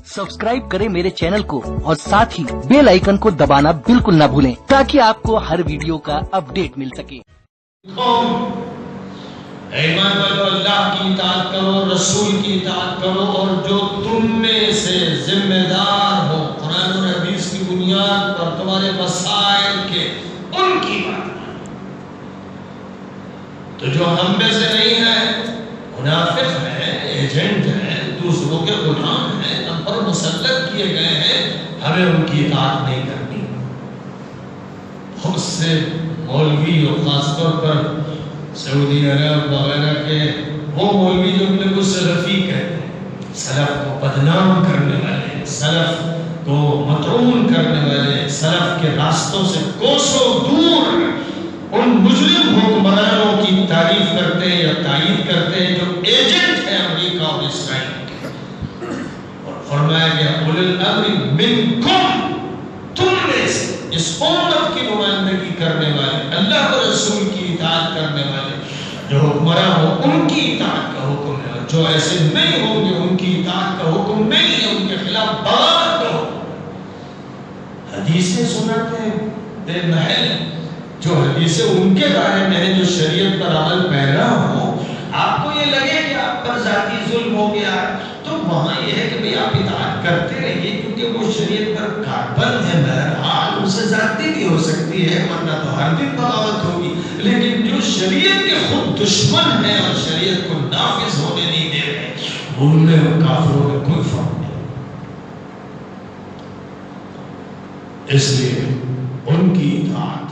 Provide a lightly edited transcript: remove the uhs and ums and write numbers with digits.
Subscribe करें मेरे channel को और साथ ही बेल आइकन को दबाना बिल्कुल ना भूलें ताकि आपको हर वीडियो का अपडेट मिल सके। ईमान वालों, अल्लाह की इताअत करो, रसूल की इताअत करो और जो तुम में से जिम्मेदार हो कुरान और हदीस की बुनियाद पर तुम्हारे मसाइल के, उनकी बात मानो। तो जो हम में से नहीं है, मुनाफिक है, एजेंट है, दूसरों के गुलाम है, हम पर मुसल्लत किए गए हैं, हमें उनकी इताअत नहीं करनी। बहुत से मौलवी और खासतौर पर सऊदी अरब वगैरह के वो मौलवी जो अपने को सलफी कहते हैं, सलफ को बदनाम करने वाले, सलफ को मतरून करने वाले, सलफ के रास्तों से कोसों दूर उन मुस्लिम हुक्मरानों की तारीफ करते हैं या तायीद करते हैं जो एजेंट है अमेरिका और इसराइल। और फरमाया गया उलुल अम्रि मिनकुम, तुम में से इस उम्मत की नुमाइंदगी करने वाले, अल्लाह और रसूल की इताअत करने वाले जो हुक्मरान हो, उनकी इताअत का हुक्म है। जो ऐसे नहीं होंगे, उनकी इताअत का हुक्म नहीं है, उनके खिलाफ बगावत करो। हदीसें सुनाते बेमहल, जो हदीसें उनके बारे में है जो शरीयत पर अमल पैरा हो, आपको ये लगे कि आप पर जाती जुल्म हो गया, तो वहाँ ये है कि भाई आप इताअत करते रहिए, क्योंकि वो शरीयत पर कारबंद है। बहरहाल उनसे जाती भी हो सकती है, वरना तो हर दिन बगावत होगी। लेकिन जो शरीयत के खुद दुश्मन है और शरीयत को नाफिज होने नहीं दे रहे, उनमें और काफिरों में कोई फर्क नहीं। इसलिए उनकी इताअत